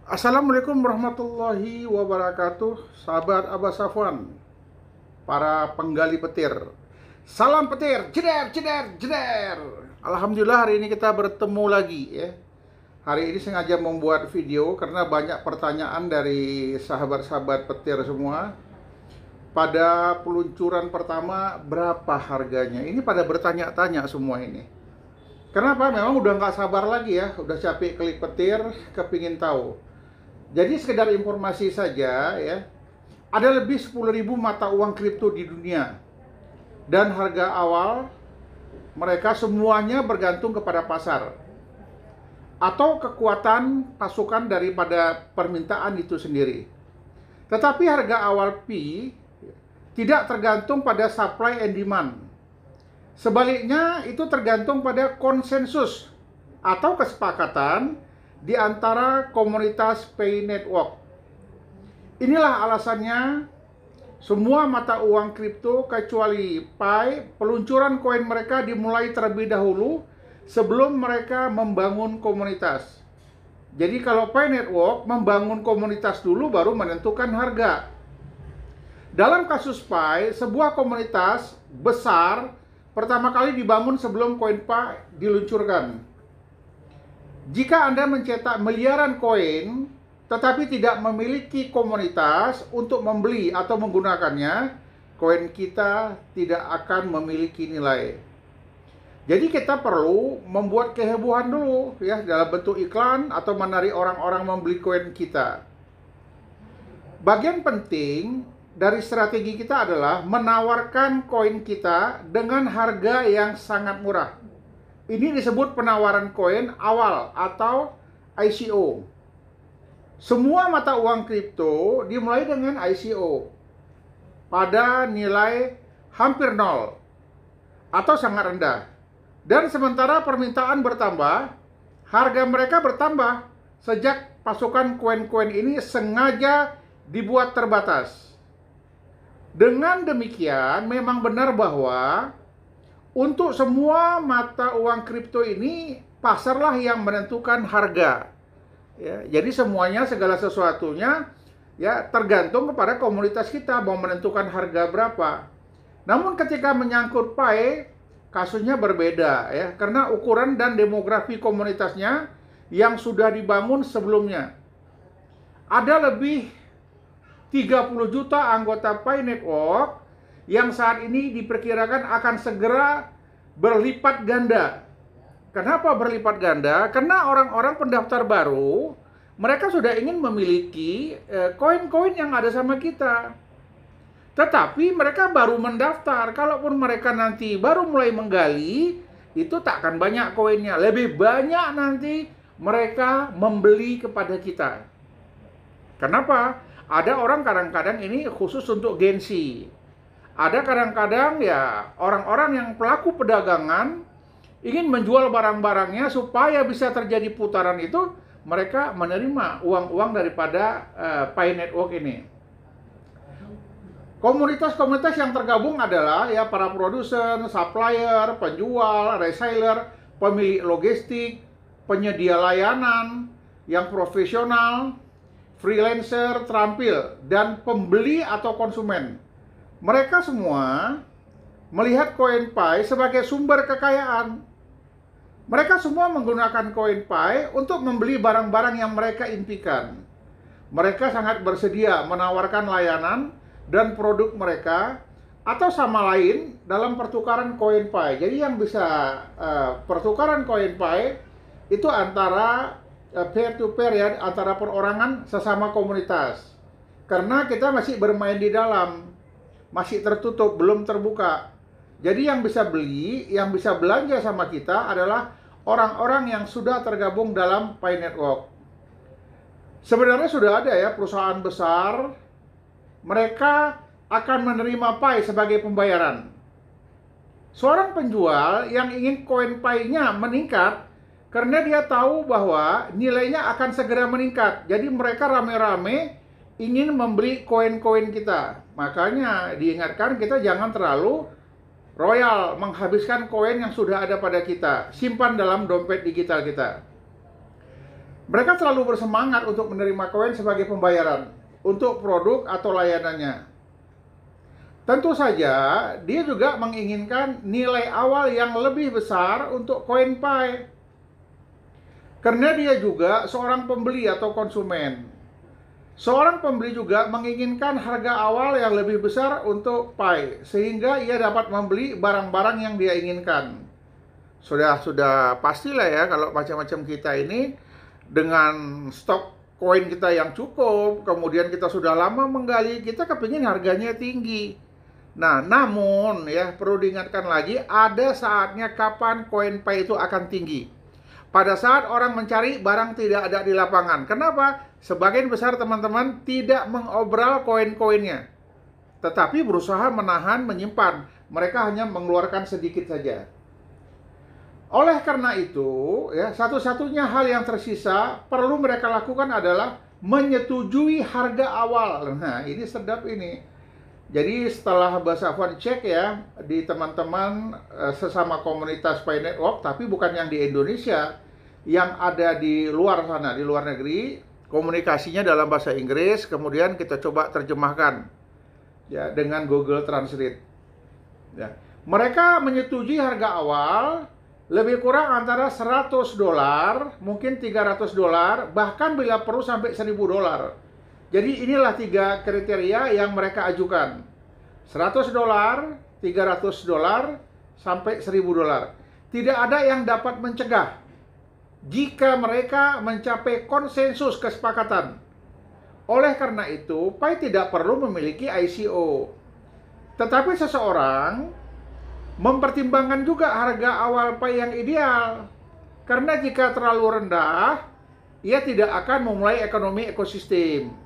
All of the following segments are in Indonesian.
Assalamualaikum warahmatullahi wabarakatuh, sahabat Abah Safwan, para penggali petir. Salam petir, jeder, jeder, jeder. Alhamdulillah hari ini kita bertemu lagi ya. Hari ini sengaja membuat video karena banyak pertanyaan dari sahabat-sahabat petir semua. Pada peluncuran pertama berapa harganya? Ini pada bertanya-tanya semua ini. Kenapa? Memang udah nggak sabar lagi ya, udah capek klik petir, kepingin tahu. Jadi sekedar informasi saja ya, ada lebih 10.000 mata uang kripto di dunia. Dan harga awal mereka semuanya bergantung kepada pasar atau kekuatan pasukan daripada permintaan itu sendiri. Tetapi harga awal Pi tidak tergantung pada supply and demand. Sebaliknya itu tergantung pada konsensus atau kesepakatan di antara komunitas Pay Network. Inilah alasannya semua mata uang kripto kecuali Pi, peluncuran koin mereka dimulai terlebih dahulu sebelum mereka membangun komunitas. Jadi kalau Pay Network membangun komunitas dulu baru menentukan harga. Dalam kasus Pi, sebuah komunitas besar pertama kali dibangun sebelum koin Pi diluncurkan. Jika Anda mencetak miliaran koin tetapi tidak memiliki komunitas untuk membeli atau menggunakannya, koin kita tidak akan memiliki nilai. Jadi kita perlu membuat kehebohan dulu ya dalam bentuk iklan atau menarik orang-orang membeli koin kita. Bagian penting dari strategi kita adalah menawarkan koin kita dengan harga yang sangat murah. Ini disebut penawaran koin awal atau ICO. Semua mata uang kripto dimulai dengan ICO pada nilai hampir nol atau sangat rendah. Dan sementara permintaan bertambah, harga mereka bertambah sejak pasukan koin-koin ini sengaja dibuat terbatas. Dengan demikian, memang benar bahwa untuk semua mata uang kripto ini, pasarlah yang menentukan harga. Ya, jadi semuanya, segala sesuatunya ya tergantung kepada komunitas kita mau menentukan harga berapa. Namun ketika menyangkut Pi, kasusnya berbeda ya, karena ukuran dan demografi komunitasnya yang sudah dibangun sebelumnya. Ada lebih 30 juta anggota Pi Network yang saat ini diperkirakan akan segera berlipat ganda. Kenapa berlipat ganda? Karena orang-orang pendaftar baru, mereka sudah ingin memiliki koin-koin yang ada sama kita. Tetapi mereka baru mendaftar. Kalaupun mereka nanti baru mulai menggali, itu tak akan banyak koinnya. Lebih banyak nanti mereka membeli kepada kita. Kenapa? Ada orang kadang-kadang ini khusus untuk gengsi. Ada kadang-kadang ya orang-orang yang pelaku perdagangan ingin menjual barang-barangnya supaya bisa terjadi putaran itu, mereka menerima uang-uang daripada Pi Network ini. Komunitas-komunitas yang tergabung adalah ya para produsen, supplier, penjual, reseller, pemilik logistik, penyedia layanan yang profesional, freelancer terampil, dan pembeli atau konsumen. Mereka semua melihat koin Pi sebagai sumber kekayaan. Mereka semua menggunakan koin Pi untuk membeli barang-barang yang mereka impikan. Mereka sangat bersedia menawarkan layanan dan produk mereka atau sama lain dalam pertukaran koin Pi. Jadi yang bisa pertukaran koin Pi itu antara peer to peer ya, antara perorangan sesama komunitas. Karena kita masih bermain di dalam, masih tertutup, belum terbuka. Jadi yang bisa beli, yang bisa belanja sama kita adalah orang-orang yang sudah tergabung dalam Pi Network. Sebenarnya sudah ada ya perusahaan besar, mereka akan menerima Pi sebagai pembayaran. Seorang penjual yang ingin koin Pi-nya meningkat karena dia tahu bahwa nilainya akan segera meningkat. Jadi mereka rame-rame ingin membeli koin-koin kita. Makanya diingatkan kita jangan terlalu royal menghabiskan koin yang sudah ada pada kita. Simpan dalam dompet digital kita. Mereka selalu bersemangat untuk menerima koin sebagai pembayaran untuk produk atau layanannya. Tentu saja, dia juga menginginkan nilai awal yang lebih besar untuk koin Pi. Karena dia juga seorang pembeli atau konsumen. Seorang pembeli juga menginginkan harga awal yang lebih besar untuk Pi, sehingga ia dapat membeli barang-barang yang dia inginkan. Sudah pastilah ya, kalau macam-macam kita ini dengan stok koin kita yang cukup, kemudian kita sudah lama menggali, kita kepingin harganya tinggi. Nah, namun ya perlu diingatkan lagi, ada saatnya kapan koin Pi itu akan tinggi. Pada saat orang mencari barang tidak ada di lapangan. Kenapa? Sebagian besar teman-teman tidak mengobral koin-koinnya, tetapi berusaha menahan, menyimpan. Mereka hanya mengeluarkan sedikit saja. Oleh karena itu, ya, satu-satunya hal yang tersisa perlu mereka lakukan adalah menyetujui harga awal. Nah, ini sedap ini. Jadi setelah Bas Afwan cek ya di teman-teman sesama komunitas Pi Network, tapi bukan yang di Indonesia, yang ada di luar sana, di luar negeri, komunikasinya dalam bahasa Inggris, kemudian kita coba terjemahkan ya dengan Google Translate. Ya. Mereka menyetujui harga awal lebih kurang antara $100, mungkin $300, bahkan bila perlu sampai $1.000. Jadi inilah 3 kriteria yang mereka ajukan. $100, $300, sampai $1.000. Tidak ada yang dapat mencegah jika mereka mencapai konsensus kesepakatan. Oleh karena itu, Pi tidak perlu memiliki ICO. Tetapi seseorang mempertimbangkan juga harga awal Pi yang ideal. Karena jika terlalu rendah, ia tidak akan memulai ekonomi ekosistem.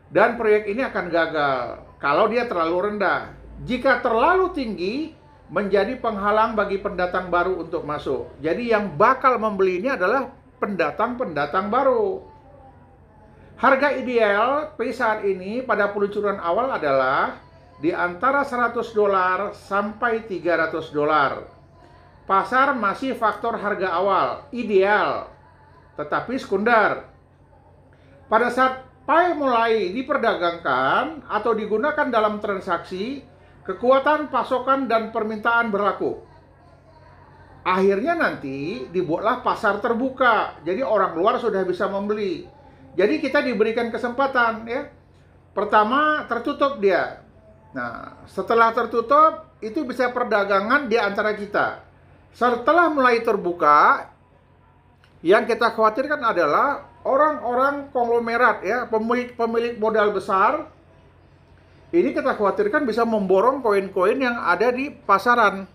Dan proyek ini akan gagal kalau dia terlalu rendah. Jika terlalu tinggi, menjadi penghalang bagi pendatang baru untuk masuk. Jadi yang bakal membeli ini adalah pendatang-pendatang baru. Harga ideal Pi saat ini pada peluncuran awal adalah di antara $100 sampai $300. Pasar masih faktor harga awal, ideal, tetapi sekunder. Pada saat Pi mulai diperdagangkan atau digunakan dalam transaksi, kekuatan pasokan dan permintaan berlaku. Akhirnya nanti dibuatlah pasar terbuka. Jadi orang luar sudah bisa membeli. Jadi kita diberikan kesempatan ya. Pertama tertutup dia. Nah, setelah tertutup itu bisa perdagangan di antara kita. Setelah mulai terbuka, yang kita khawatirkan adalah orang-orang konglomerat ya, pemilik modal besar. Ini kita khawatirkan bisa memborong koin-koin yang ada di pasaran.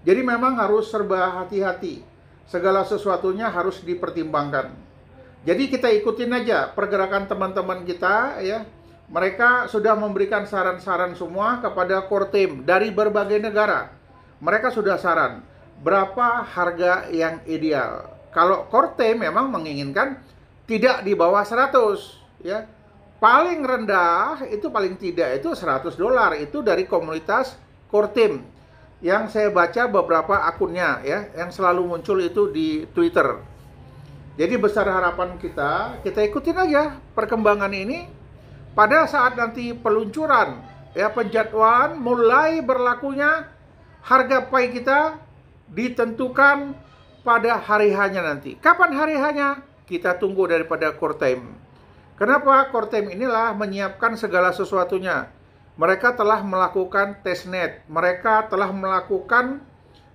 Jadi memang harus serba hati-hati. Segala sesuatunya harus dipertimbangkan. Jadi kita ikutin aja pergerakan teman-teman kita ya. Mereka sudah memberikan saran-saran semua kepada core team dari berbagai negara. Mereka sudah saran berapa harga yang ideal. Kalau core team memang menginginkan tidak di bawah 100 ya. Paling rendah itu paling tidak itu $100. Itu dari komunitas core team yang saya baca beberapa akunnya ya, yang selalu muncul itu di Twitter. Jadi besar harapan kita ikutin aja perkembangan ini. Pada saat nanti peluncuran ya, penjadwalan mulai berlakunya, harga Pi kita ditentukan pada hari H-nya nanti. Kapan hari H-nya? Kita tunggu daripada core team. Kenapa? Core team inilah menyiapkan segala sesuatunya. Mereka telah melakukan testnet, mereka telah melakukan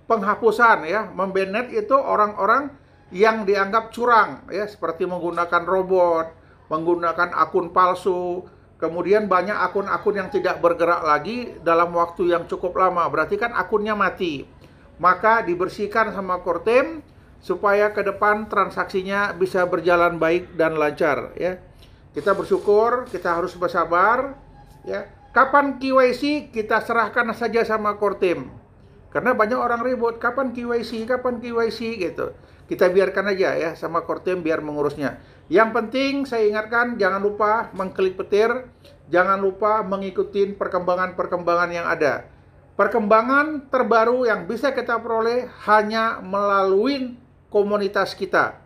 penghapusan ya, membanet itu orang-orang yang dianggap curang ya, seperti menggunakan robot, menggunakan akun palsu, kemudian banyak akun-akun yang tidak bergerak lagi dalam waktu yang cukup lama, berarti kan akunnya mati. Maka dibersihkan sama core team supaya ke depan transaksinya bisa berjalan baik dan lancar ya. Kita bersyukur, kita harus bersabar ya. Kapan KYC kita serahkan saja sama core team. Karena banyak orang ribut, kapan KYC gitu. Kita biarkan aja ya sama core team biar mengurusnya. Yang penting saya ingatkan, jangan lupa mengklik petir, jangan lupa mengikuti perkembangan-perkembangan yang ada. Perkembangan terbaru yang bisa kita peroleh hanya melalui komunitas kita.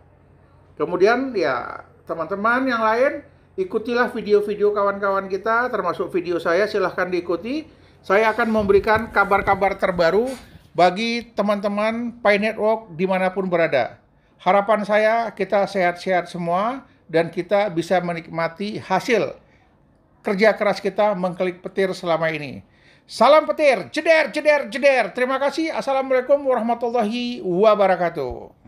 Kemudian ya teman-teman yang lain, ikutilah video-video kawan-kawan kita, termasuk video saya, silahkan diikuti. Saya akan memberikan kabar-kabar terbaru bagi teman-teman Pi Network dimanapun berada. Harapan saya kita sehat-sehat semua dan kita bisa menikmati hasil kerja keras kita mengklik petir selama ini. Salam petir, jeder, jeder, jeder. Terima kasih. Assalamualaikum warahmatullahi wabarakatuh.